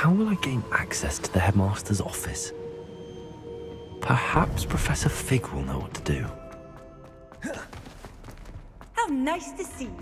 How will I gain access to the headmaster's office? Perhaps Professor Fig will know what to do. How nice to see you.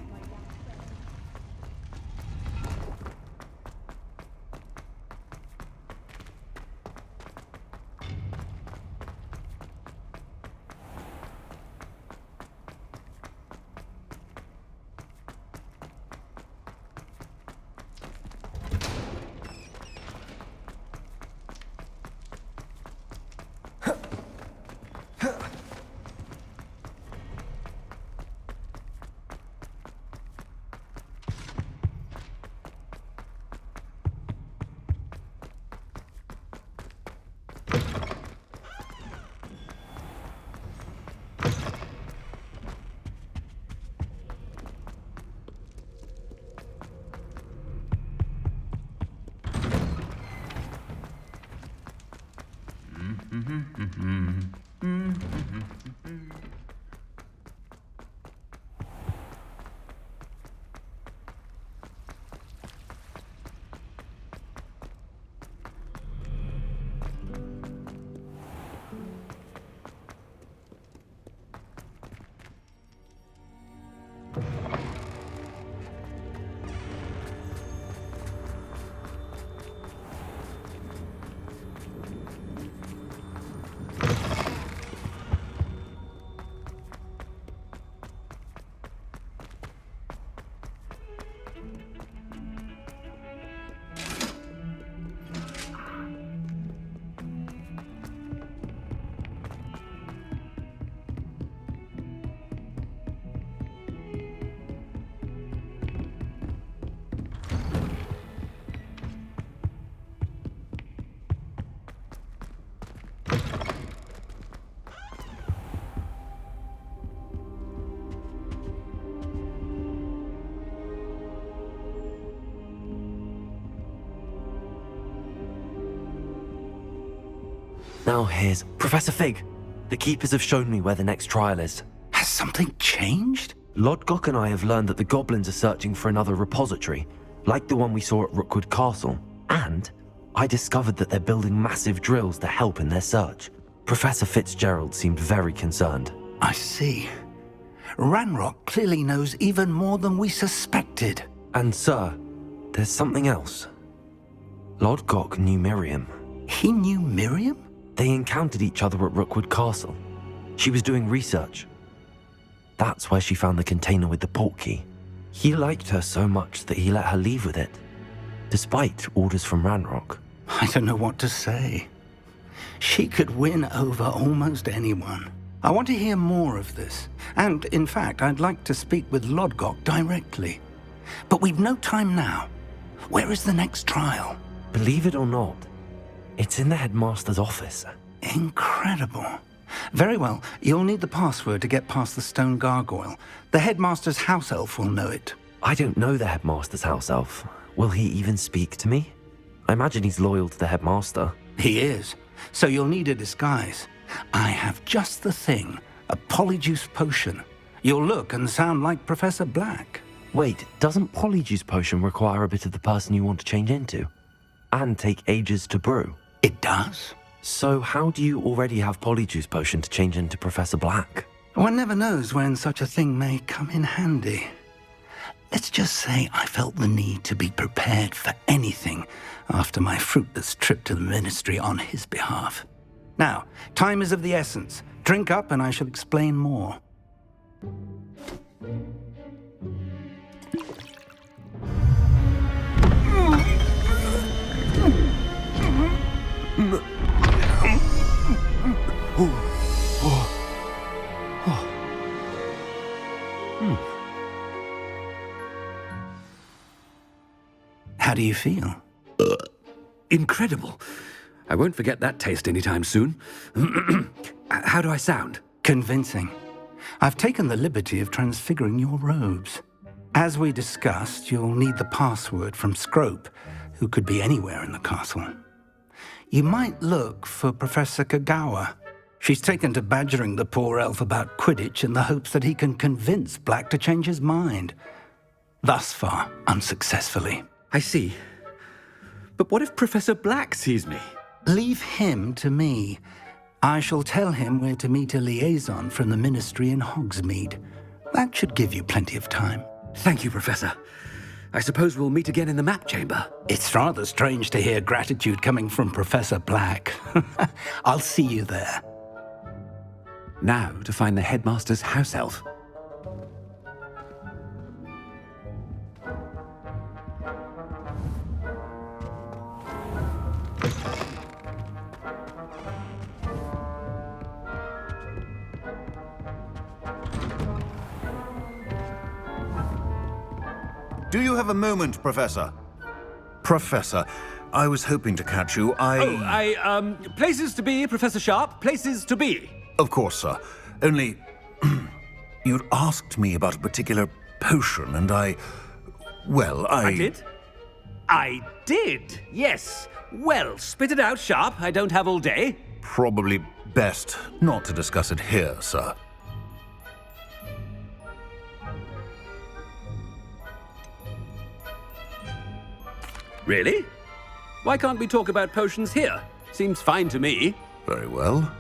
Now here's Professor Fig. The Keepers have shown me where the next trial is. Has something changed? Lodgok and I have learned that the goblins are searching for another repository, like the one we saw at Rookwood Castle. And I discovered that they're building massive drills to help in their search. Professor Fitzgerald seemed very concerned. I see. Ranrock clearly knows even more than we suspected. And sir, there's something else. Lodgok knew Miriam. He knew Miriam? They encountered each other at Rookwood Castle. She was doing research. That's where she found the container with the portkey. He liked her so much that he let her leave with it, despite orders from Ranrock. I don't know what to say. She could win over almost anyone. I want to hear more of this. And, in fact, I'd like to speak with Lodgok directly. But we've no time now. Where is the next trial? Believe it or not, it's in the headmaster's office. Incredible. Very well, you'll need the password to get past the stone gargoyle. The headmaster's house elf will know it. I don't know the headmaster's house elf. Will he even speak to me? I imagine he's loyal to the headmaster. He is. So you'll need a disguise. I have just the thing, a polyjuice potion. You'll look and sound like Professor Black. Wait, doesn't Polyjuice Potion require a bit of the person you want to change into? And take ages to brew? It does. So how do you already have Polyjuice Potion to change into Professor Black? One never knows when such a thing may come in handy. Let's just say I felt the need to be prepared for anything after my fruitless trip to the ministry on his behalf. Now, time is of the essence. Drink up and I shall explain more. How do you feel? Incredible. I won't forget that taste anytime soon. How do I sound? Convincing. I've taken the liberty of transfiguring your robes. As we discussed, you'll need the password from Scrope, who could be anywhere in the castle. You might look for Professor Kagawa. She's taken to badgering the poor elf about Quidditch in the hopes that he can convince Black to change his mind. Thus far, unsuccessfully. I see. But what if Professor Black sees me? Leave him to me. I shall tell him where to meet a liaison from the Ministry in Hogsmeade. That should give you plenty of time. Thank you, Professor. I suppose we'll meet again in the map chamber. It's rather strange to hear gratitude coming from Professor Black. I'll see you there. Now to find the headmaster's house elf. Do you have a moment, Professor? Professor, I was hoping to catch you. Places to be, Professor Sharp, places to be. Of course, sir. Only, you'd asked me about a particular potion, and I did? I did, yes. Well, spit it out, Sharp. I don't have all day. Probably best not to discuss it here, sir. Really? Why can't we talk about potions here? Seems fine to me. Very well.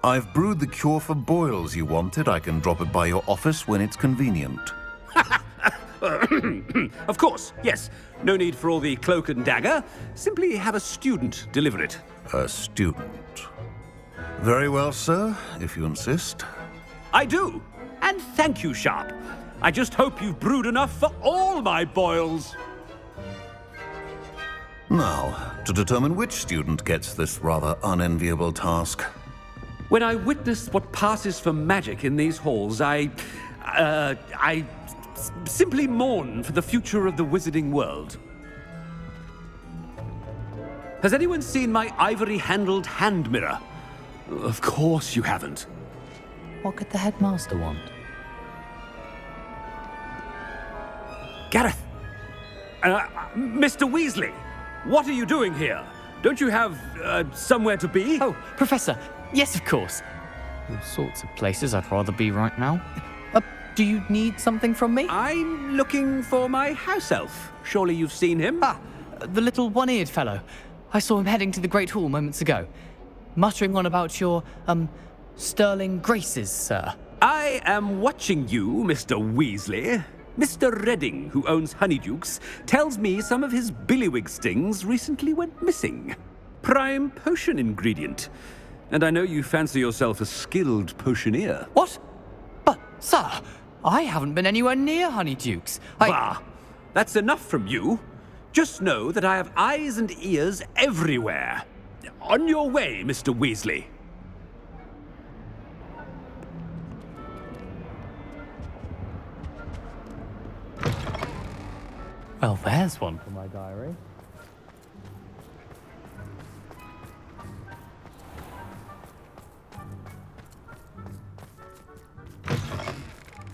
I've brewed the cure for boils you wanted. I can drop it by your office when it's convenient. Of course, yes. No need for all the cloak and dagger. Simply have a student deliver it. A student. Very well, sir, if you insist. I do. And thank you, Sharp. I just hope you've brewed enough for all my boils. Now, to determine which student gets this rather unenviable task. When I witness what passes for magic in these halls, I simply mourn for the future of the wizarding world. Has anyone seen my ivory-handled hand mirror? Of course you haven't. What could the headmaster want? Gareth! Mr. Weasley! What are you doing here? Don't you have, somewhere to be? Oh, Professor. Yes, of course. All sorts of places I'd rather be right now. Do you need something from me? I'm looking for my house elf. Surely you've seen him? Ah, the little one-eared fellow. I saw him heading to the Great Hall moments ago, muttering on about your, sterling graces, sir. I am watching you, Mr. Weasley. Mr. Redding, who owns Honeydukes, tells me some of his billywig stings recently went missing. Prime potion ingredient. And I know you fancy yourself a skilled potioneer. What? But, sir, I haven't been anywhere near Honeydukes. Bah! That's enough from you. Just know that I have eyes and ears everywhere. On your way, Mr. Weasley. Well, there's one for my diary.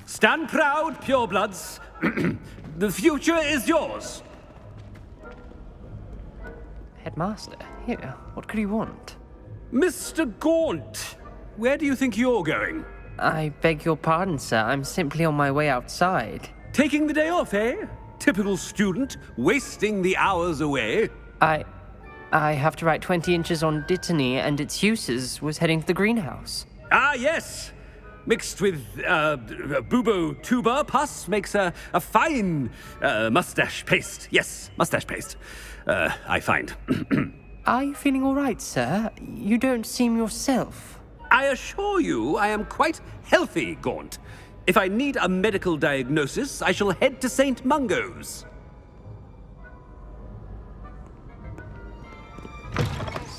Stand proud, purebloods. The future is yours. Headmaster, here, what could he want? Mr. Gaunt, where do you think you're going? I beg your pardon, sir. I'm simply on my way outside. Taking the day off, eh? Typical student, wasting the hours away. I have to write 20 inches on Dittany and its uses. Was heading to the greenhouse. Ah, yes. Mixed with bubo tuber pus makes a fine mustache paste. Yes, mustache paste. I find. Are you feeling all right, sir? You don't seem yourself. I assure you I am quite healthy, Gaunt. If I need a medical diagnosis, I shall head to St. Mungo's.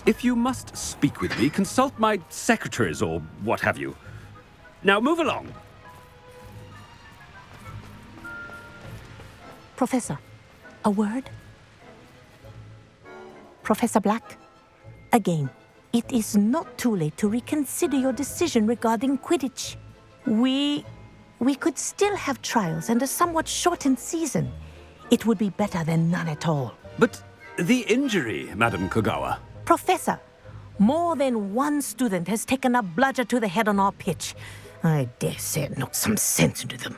If you must speak with me, consult my secretaries or what have you. Now move along. Professor, a word? Professor Black, again, it is not too late to reconsider your decision regarding Quidditch. We could still have trials and a somewhat shortened season. It would be better than none at all. But the injury, Madam Kogawa. Professor, more than one student has taken a bludger to the head on our pitch. I dare say it knocked some sense into them.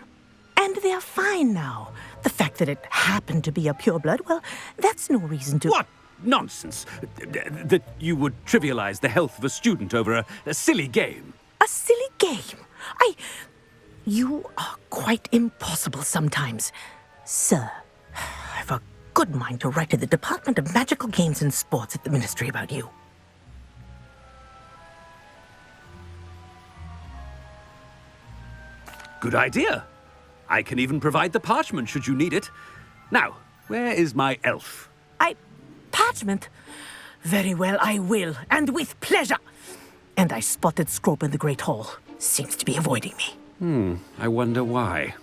And they are fine now. The fact that it happened to be a pureblood, well, that's no reason to... What? nonsense. That you would trivialize the health of a student over a silly game. A silly game? You are quite impossible sometimes. Sir, I've a good mind to write to the Department of Magical Games and Sports at the Ministry about you. Good idea. I can even provide the parchment should you need it. Now, where is my elf? Parchment? Very well, I will, and with pleasure. And I spotted Scrope in the Great Hall. Seems to be avoiding me. I wonder why.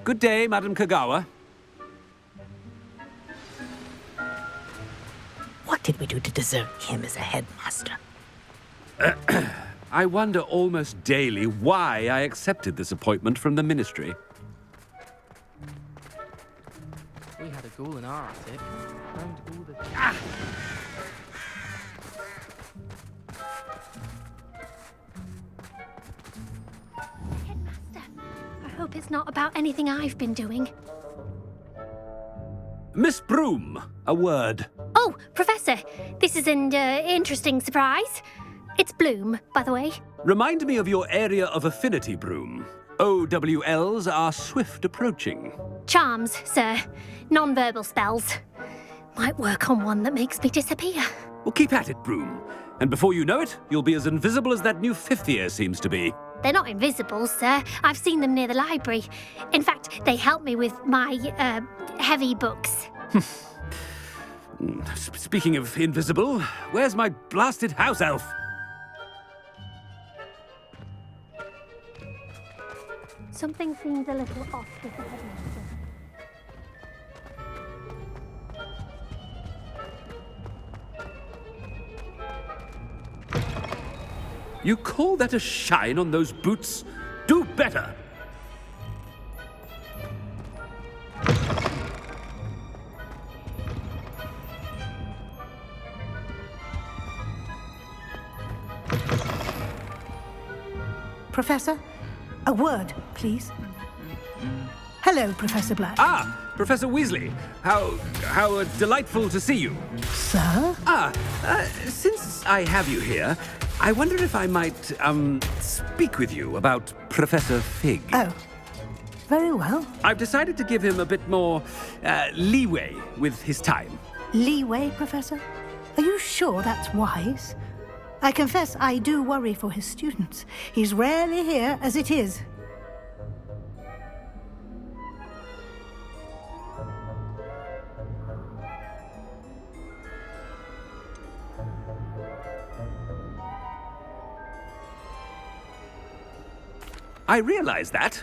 Good day, Madam Kagawa. What did we do to deserve him as a headmaster? I wonder almost daily why I accepted this appointment from the Ministry. We had a ghoul in our attic. Headmaster, I hope it's not about anything I've been doing. Miss Broom, a word. Oh, Professor, this is an interesting surprise. It's Bloom, by the way. Remind me of your area of affinity, Broom. OWLs are swift approaching. Charms, sir. Non-verbal spells. Might work on one that makes me disappear. Well, keep at it, Broom. And before you know it, you'll be as invisible as that new fifth year seems to be. They're not invisible, sir. I've seen them near the library. In fact, they help me with my, heavy books. Speaking of invisible, where's my blasted house elf? Something seems a little off with the headmaster. You call that a shine on those boots? Do better! Professor, a word, please. Hello, Professor Black. Ah, Professor Weasley. How delightful to see you. Sir? Since I have you here, I wonder if I might, speak with you about Professor Fig. Oh, very well. I've decided to give him a bit more, leeway with his time. Leeway, Professor? Are you sure that's wise? I confess I do worry for his students. He's rarely here as it is. I realize that,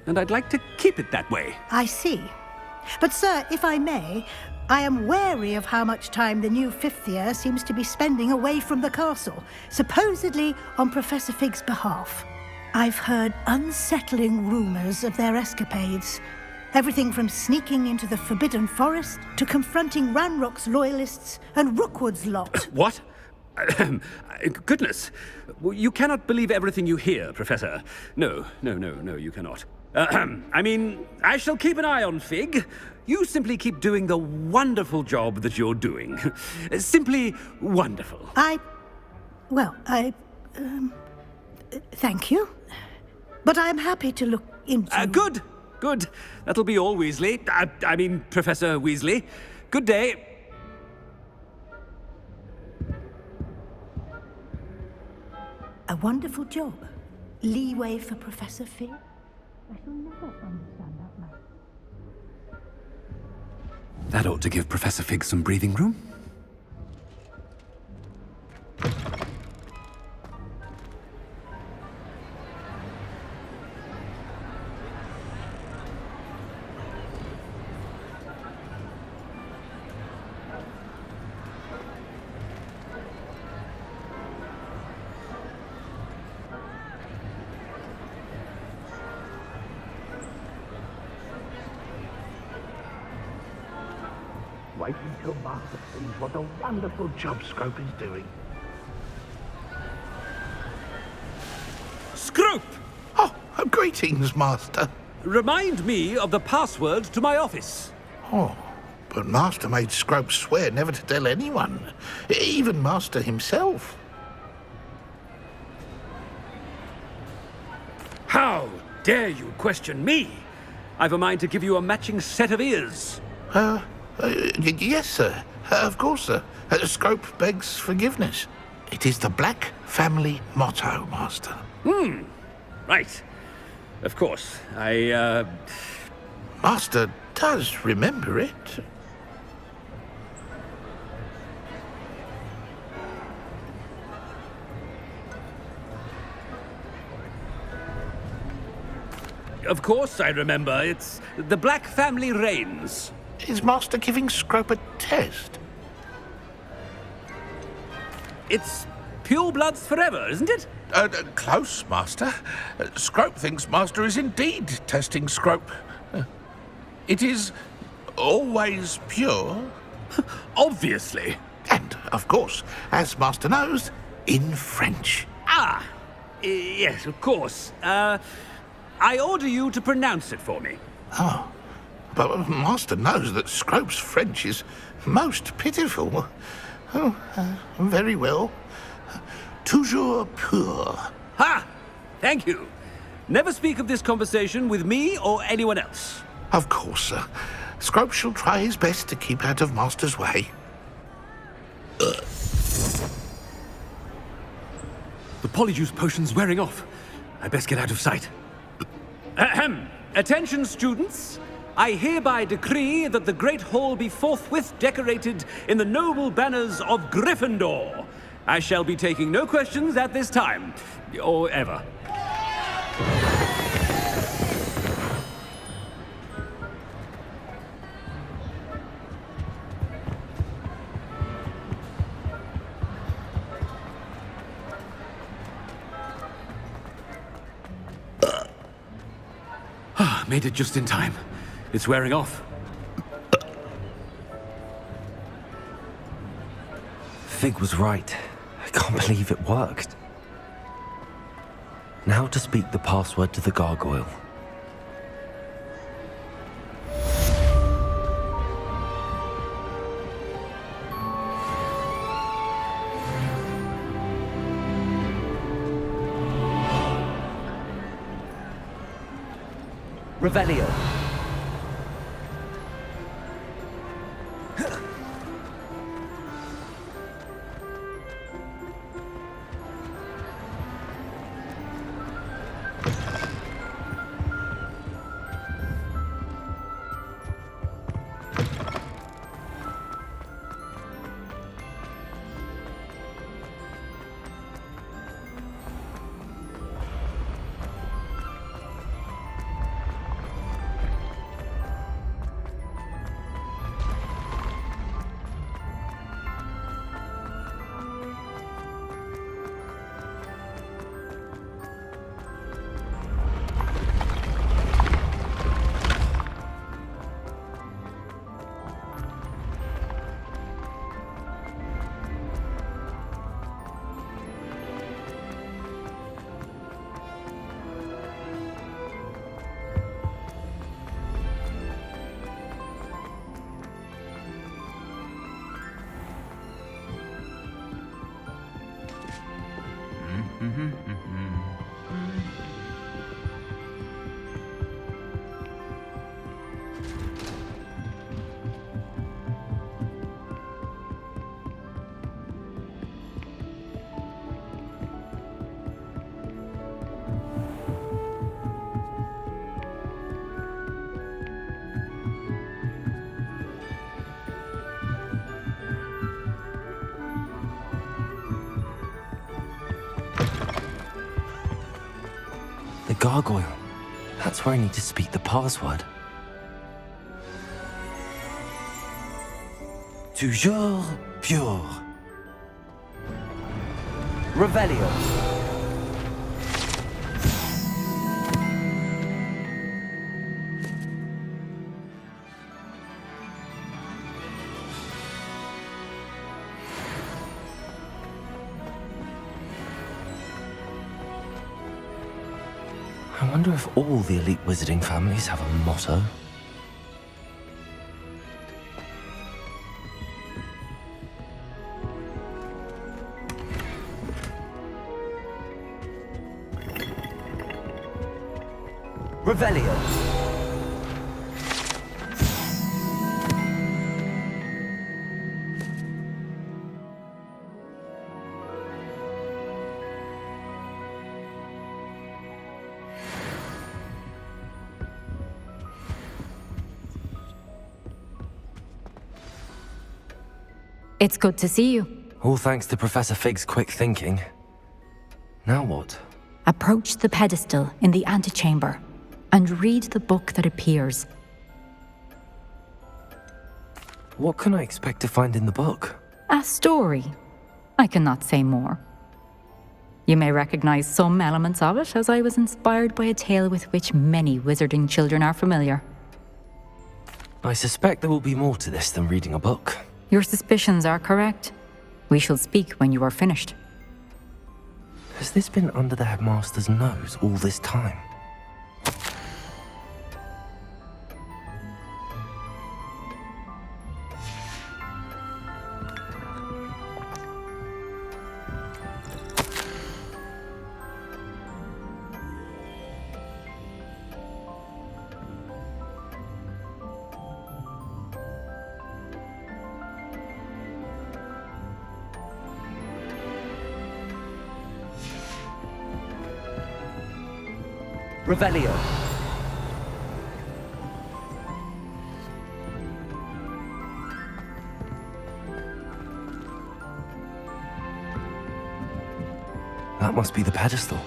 and I'd like to keep it that way. I see. But, sir, if I may, I am wary of how much time the new fifth year seems to be spending away from the castle, supposedly on Professor Fig's behalf. I've heard unsettling rumors of their escapades. Everything from sneaking into the Forbidden Forest to confronting Ranrock's loyalists and Rookwood's lot. What? Goodness. You cannot believe everything you hear, Professor. No, you cannot. I mean, I shall keep an eye on Fig. You simply keep doing the wonderful job that you're doing. Simply wonderful. Thank you. But I'm happy to look into... Good. That'll be all, Weasley. I mean, Professor Weasley. Good day. A wonderful job. Leeway for Professor Fig. I shall never understand that man. That ought to give Professor Fig some breathing room. Wait until Master sees what a wonderful job Scrope is doing. Scrope! Oh, greetings, Master. Remind me of the password to my office. Oh, but Master made Scrope swear never to tell anyone, even Master himself. How dare you question me? I've a mind to give you a matching set of ears. Yes, sir. Of course, sir. Scrope begs forgiveness. It is the Black family motto, Master. Right. Of course. Master does remember it. Of course I remember. It's the Black family reigns. Is Master giving Scrope a test? It's pure bloods forever, isn't it? Close, Master. Scrope thinks Master is indeed testing Scrope. It is always pure. Obviously. And, of course, as Master knows, in French. Yes, of course. I order you to pronounce it for me. Oh, but Master knows that Scrope's French is most pitiful. Oh, very well. Toujours pur. Ha! Thank you. Never speak of this conversation with me or anyone else. Of course, sir. Scrope shall try his best to keep out of Master's way. The polyjuice potion's wearing off. I best get out of sight. Ahem. Attention, students. I hereby decree that the Great Hall be forthwith decorated in the noble banners of Gryffindor. I shall be taking no questions at this time, or ever. Made it just in time. It's wearing off. Fig was right. I can't believe it worked. Now to speak the password to the gargoyle. Revelio. The gargoyle. That's where I need to speak the password. Toujours pure. Revelio. I wonder if all the elite wizarding families have a motto. Revelio. It's good to see you. All thanks to Professor Fig's quick thinking. Now what? Approach the pedestal in the antechamber and read the book that appears. What can I expect to find in the book? A story. I cannot say more. You may recognize some elements of it, as I was inspired by a tale with which many wizarding children are familiar. I suspect there will be more to this than reading a book. Your suspicions are correct. We shall speak when you are finished. Has this been under the headmaster's nose all this time? Revelio. That must be the pedestal.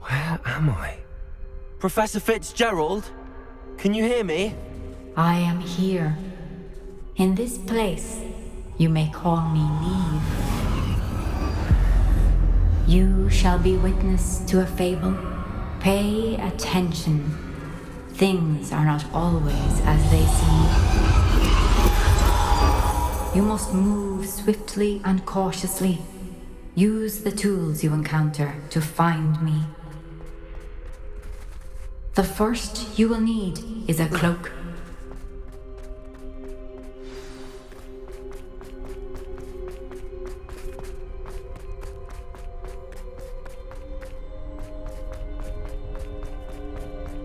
Where am I? Professor Fitzgerald? Can you hear me? I am here. In this place, you may call me Neve. You shall be witness to a fable. Pay attention. Things are not always as they seem. You must move swiftly and cautiously. Use the tools you encounter to find me. The first you will need is a cloak.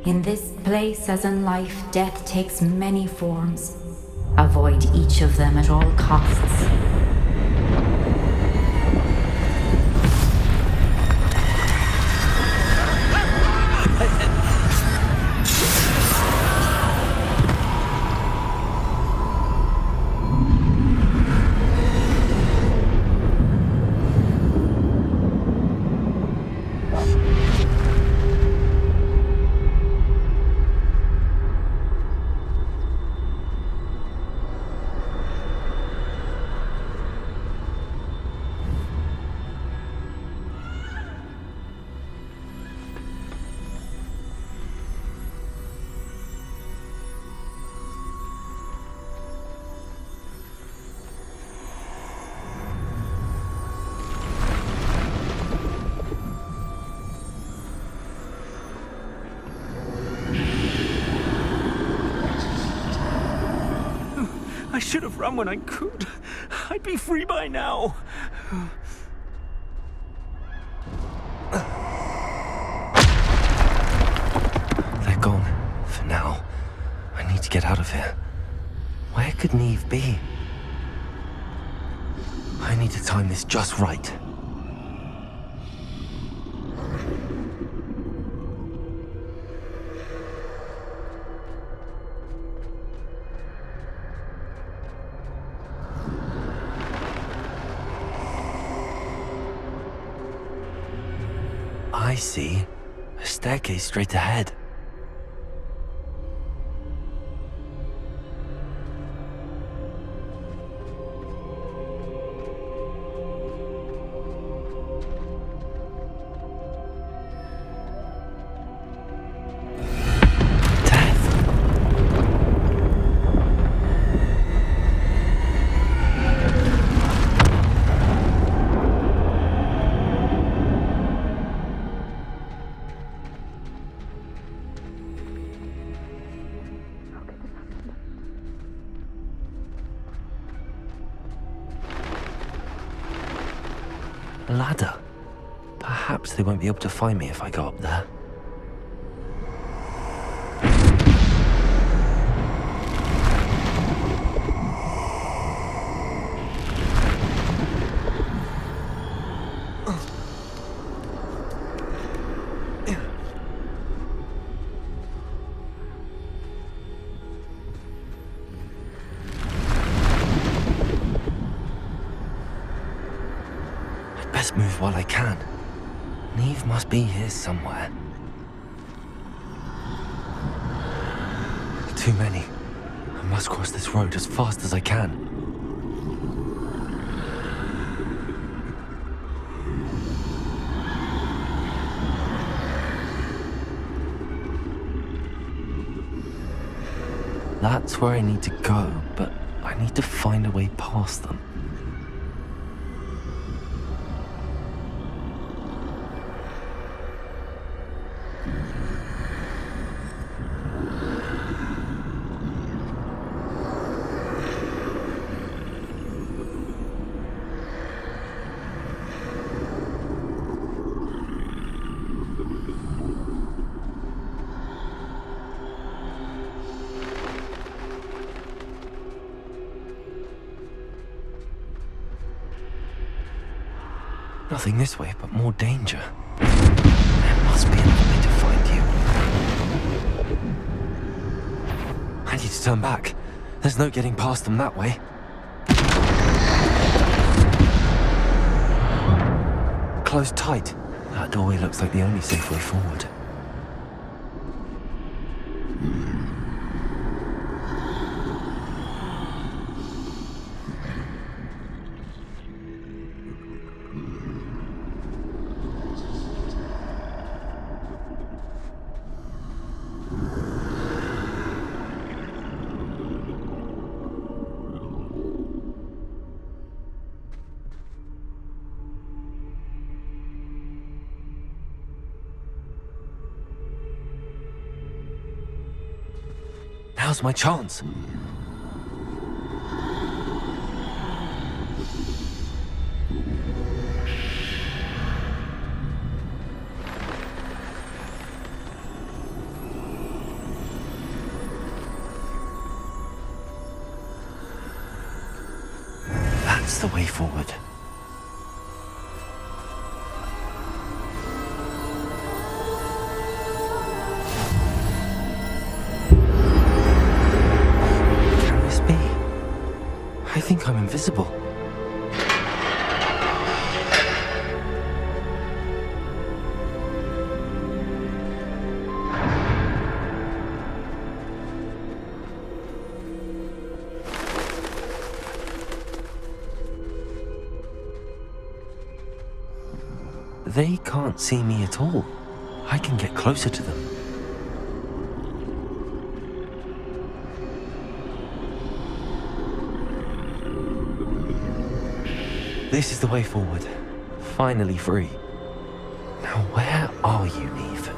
In this place, as in life, death takes many forms. Avoid each of them at all costs. I should have run when I could. I'd be free by now. They're gone. For now. I need to get out of here. Where could Neve be? I need to time this just right. I see. A staircase straight ahead. A ladder. Perhaps they won't be able to find me if I go up there. Best move while I can. Neve must be here somewhere. Too many. I must cross this road as fast as I can. That's where I need to go, but I need to find a way past them. Nothing this way, but more danger. There must be another way to find you. I need to turn back. There's no getting past them that way. Closed tight. That doorway looks like the only safe way forward. Now's my chance. That's the way forward. I think I'm invisible. They can't see me at all. I can get closer to them. This is the way forward. Finally free. Now where are you, Neve?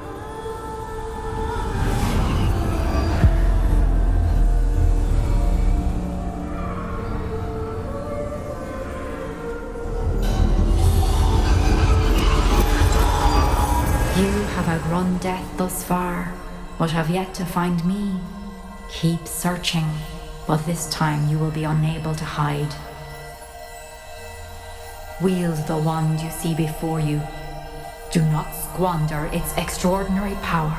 You have outrun death thus far, but have yet to find me. Keep searching, but this time you will be unable to hide. Wield the wand you see before you. Do not squander its extraordinary power.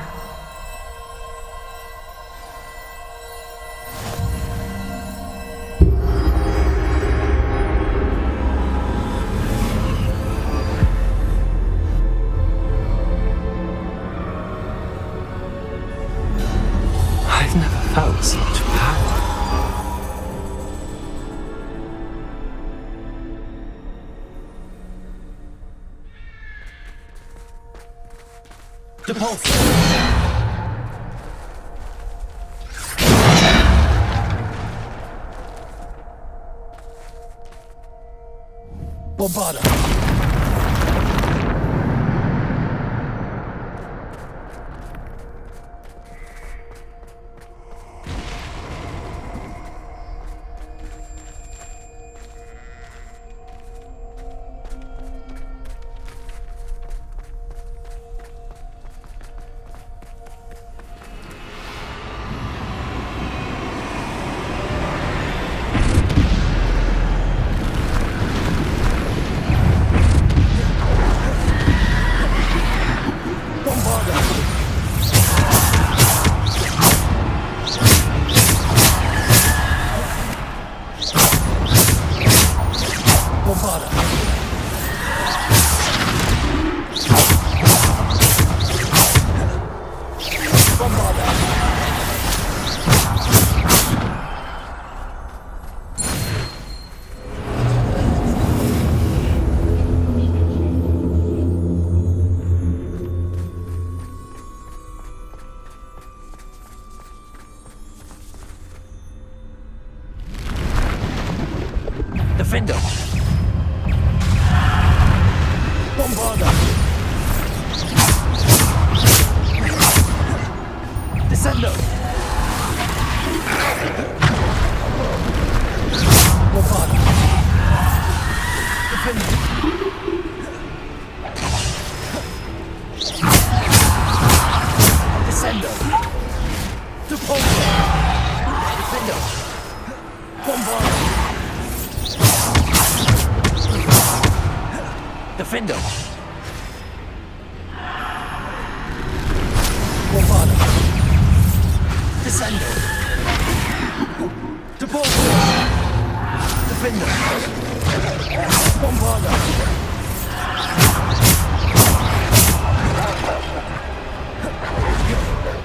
I've never felt such power. Depulse! Bombada! Defender! Bombarder! Descender! Bombarder! Defender! Descender! Depulsor! Defender! Bombarder! Defender! Bombarder! Descender! Depulsor! Defender! Bombarder!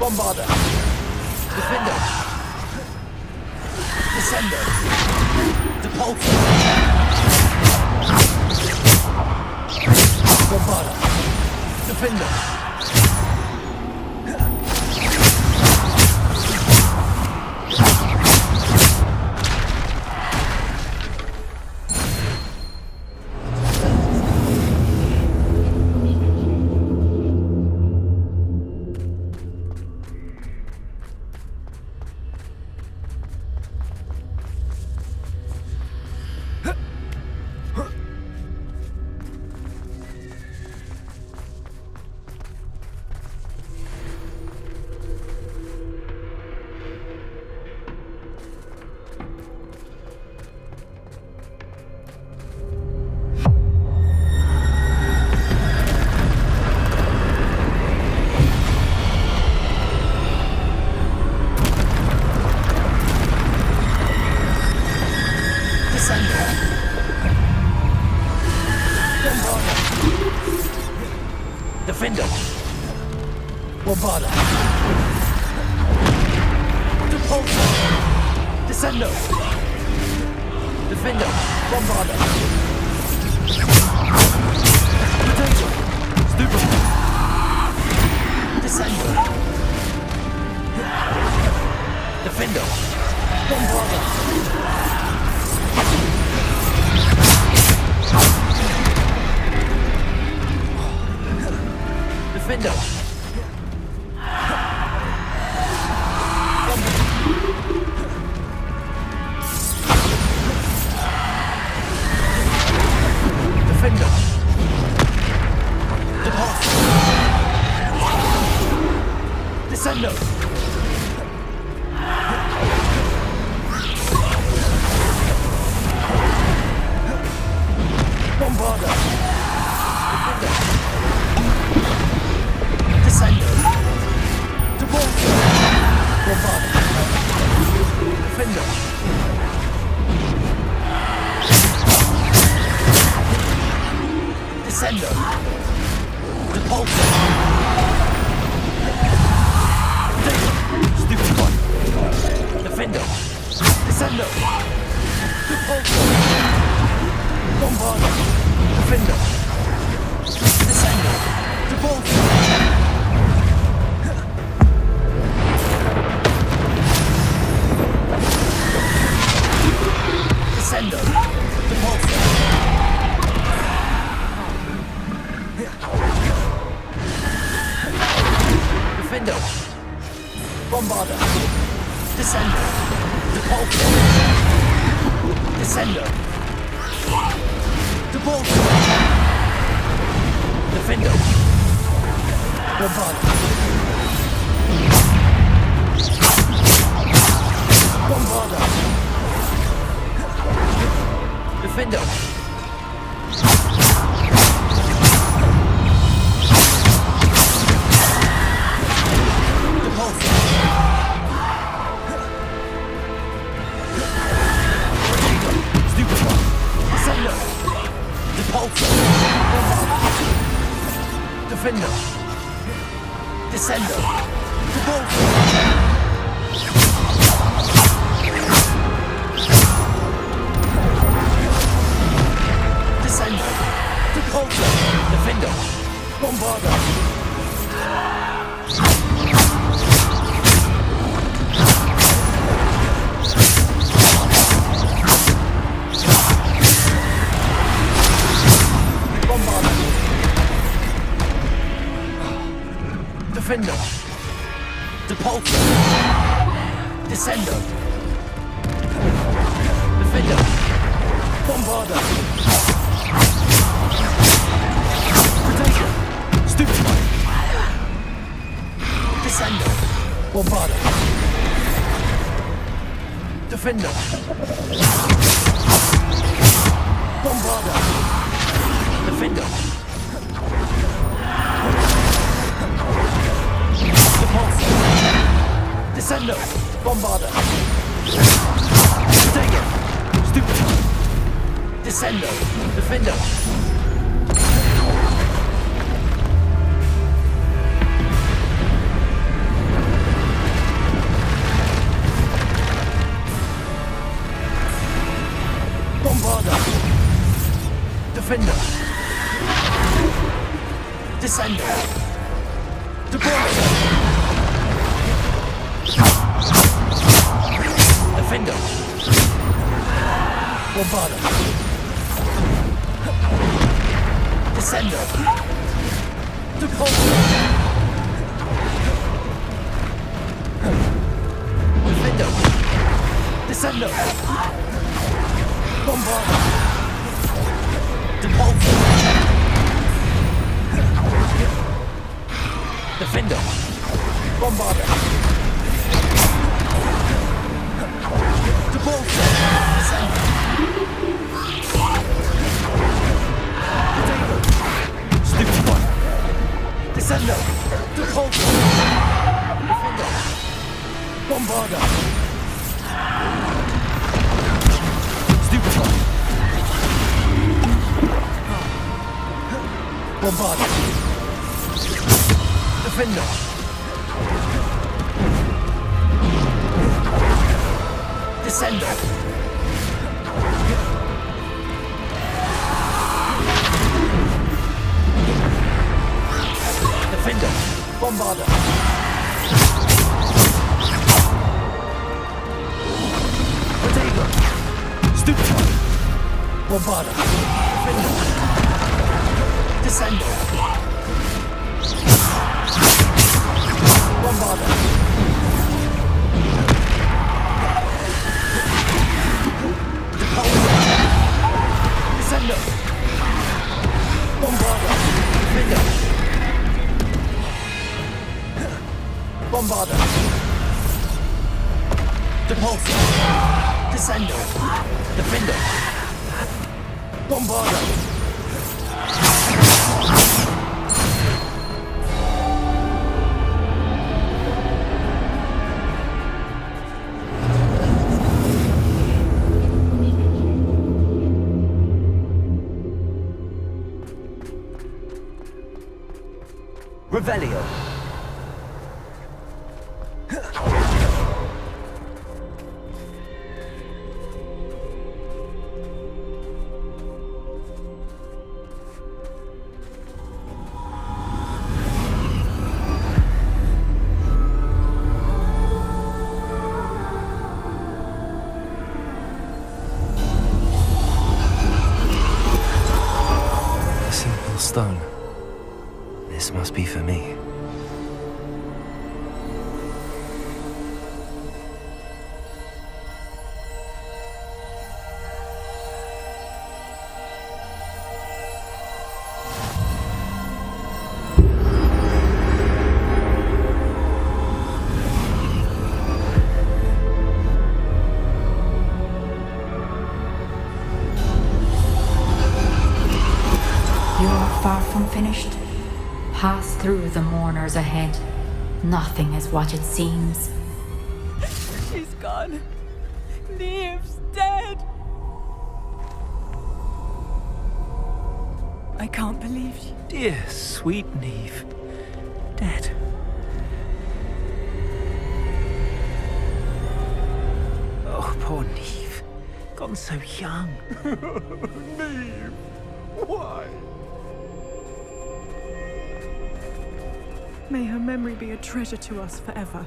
Bombarder! Defender! Descender! Depulsor! Bombarder! Defender! Defender! Bombarder! Depulsor! Descender! Defender! Bombarder! Potato! Stupid! Descender! Defender! Bombarder! Defender! Defender! Descender! Bombarder! Descender! Depulsor! Bombarder! Defender! Descender! Depulsor! Stupid one! Defender! Descender! Depulsor! Bombarder! Defender! Descender! Depulsor! Descender! Depulsor! Defender! Bombarder! Descender! Depulsor! Descender! Depulsor! Defender! Bombarder! Bombarder! Defender! Depulsor! Stupid one! Descender! Depulsor! Defender! Descender! Depulsor! Descender! Depulsor! Defender! Bombarder! Descendo. Defender. Bombarder. Protector. Stupefy. Descendo. Bombarder. Defender. Bombarder. Defender. Repulsor. Descendo. Bombarder. Protector. Stupefy. Descendo. Defender. Bombarder. Defender. Descender. Deployer. Defender. Bombarder. Descender. Deployer. Defender. Descender. Bombarder. Depulsor. Defender. Bombarder. Depulsor. Potato. Stupefy. Descender. Depulsor. Defender. Bombarder. Stupefy. Bombarder. Defender. Descender. Defender. Bombarder. Potato. Stupefy. Bombarder. Defender. Descender. Bombarder. Descender. Bombarder. Defender. Bombarder. Depulsor. Descender. Defender. Bombarder. Revelio. A simple stone. This must be for me. You're far from finished. Pass through the mourners ahead. Nothing is what it seems. She's gone. Neve's dead. I can't believe she... Dear, sweet Neve. Dead. Oh, poor Neve. Gone so young. Neve! Why? May her memory be a treasure to us forever.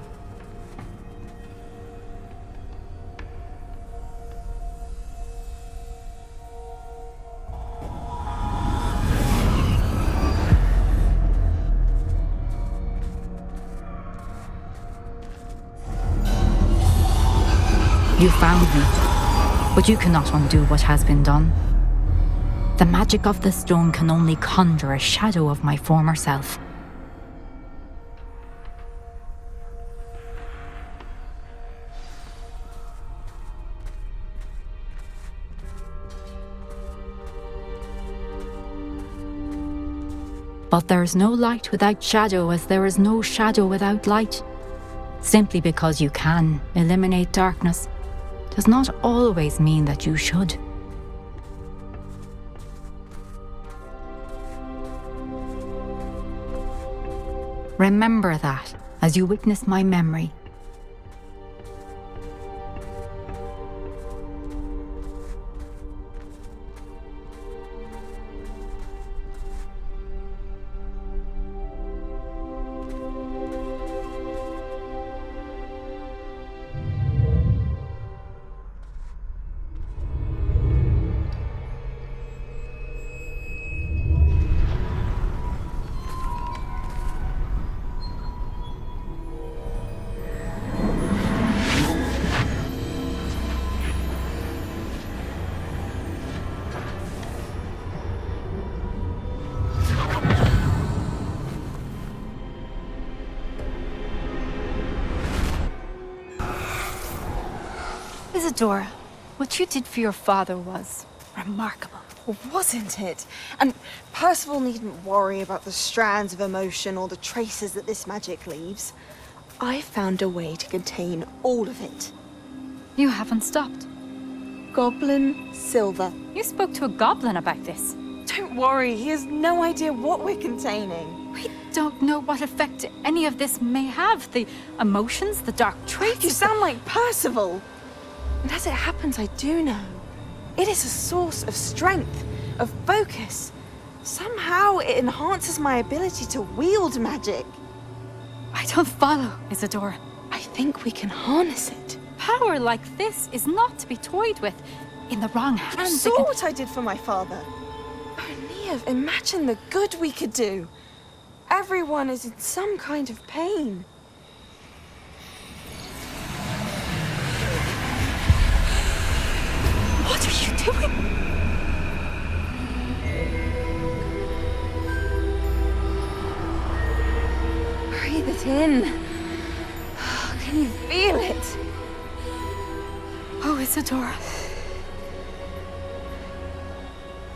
You found me, but you cannot undo what has been done. The magic of the stone can only conjure a shadow of my former self. But there is no light without shadow, as there is no shadow without light. Simply because you can eliminate darkness does not always mean that you should. Remember that as you witness my memory. Isadora, what you did for your father was remarkable. Well, wasn't it? And Percival needn't worry about the strands of emotion or the traces that this magic leaves. I found a way to contain all of it. You haven't stopped. Goblin Silver. You spoke to a goblin about this. Don't worry, he has no idea what we're containing. We don't know what effect any of this may have. The emotions, the dark traits. You sound like Percival. And as it happens, I do know. It is a source of strength, of focus. Somehow it enhances my ability to wield magic. I don't follow, Isadora. I think we can harness it. Power like this is not to be toyed with. In the wrong hands, You saw what I did for my father. Oh, Neve, imagine the good we could do. Everyone is in some kind of pain. What are you doing? Breathe it in. Can you feel it? Oh, Isadora.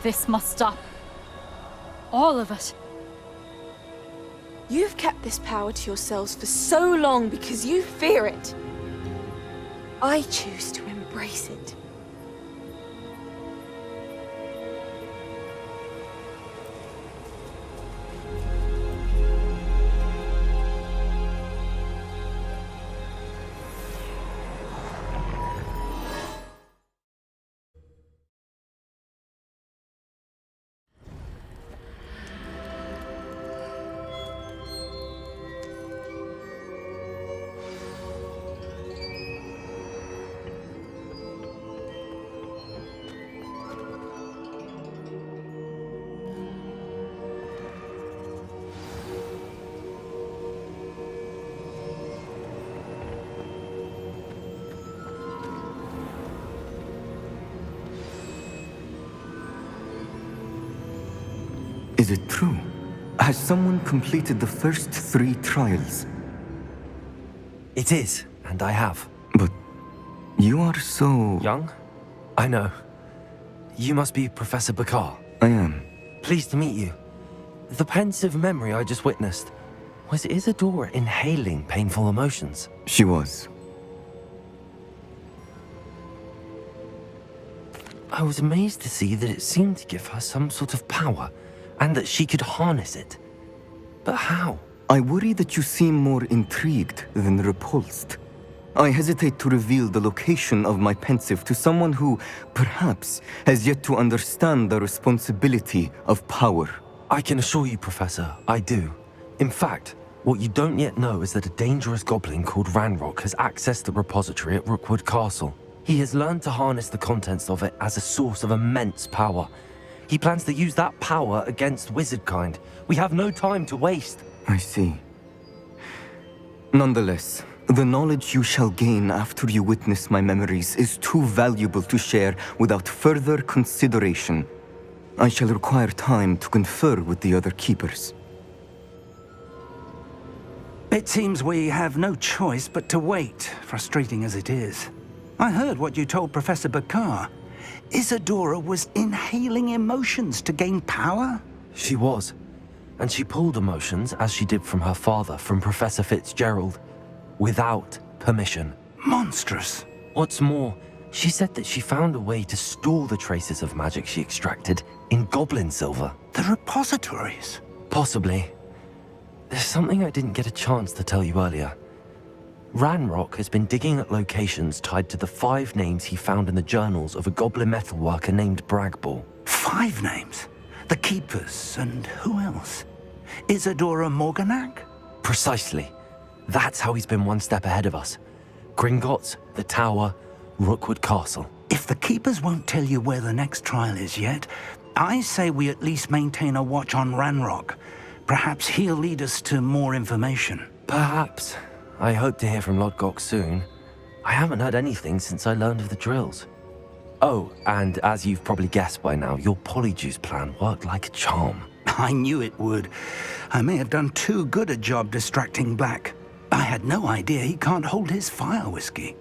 This must stop. All of it. You've kept this power to yourselves for so long because you fear it. I choose to embrace it. Is it true? Has someone completed the first 3 trials? It is, and I have. But you are so... Young? I know. You must be Professor Bakar. I am. Pleased to meet you. The pensive memory I just witnessed, was Isadora inhaling painful emotions? She was. I was amazed to see that it seemed to give her some sort of power, and that she could harness it. But how? I worry that you seem more intrigued than repulsed. I hesitate to reveal the location of my pensive to someone who, perhaps, has yet to understand the responsibility of power. I can assure you, Professor, I do. In fact, what you don't yet know is that a dangerous goblin called Ranrock has accessed the repository at Rookwood Castle. He has learned to harness the contents of it as a source of immense power. He plans to use that power against wizardkind. We have no time to waste. I see. Nonetheless, The knowledge you shall gain after you witness my memories is too valuable to share without further consideration. I shall require time to confer with the other keepers. It seems we have no choice but to wait, frustrating as it is. I heard what you told Professor Bakar. Isadora was inhaling emotions to gain power? She was. And she pulled emotions, as she did from her father, from Professor Fitzgerald, without permission. Monstrous. What's more, she said that she found a way to store the traces of magic she extracted in goblin silver. The repositories? Possibly. There's something I didn't get a chance to tell you earlier. Ranrock has been digging at locations tied to the 5 names he found in the journals of a goblin metalworker named Bragball. 5 names? The Keepers, and who else? Isadora Morganac? Precisely. That's how he's been one step ahead of us. Gringotts, the Tower, Rookwood Castle. If the Keepers won't tell you where the next trial is yet, I say we at least maintain a watch on Ranrock. Perhaps he'll lead us to more information. Perhaps. I hope to hear from Lodgok soon. I haven't heard anything since I learned of the drills. Oh, and as you've probably guessed by now, your polyjuice plan worked like a charm. I knew it would. I may have done too good a job distracting Black. I had no idea he can't hold his fire whiskey.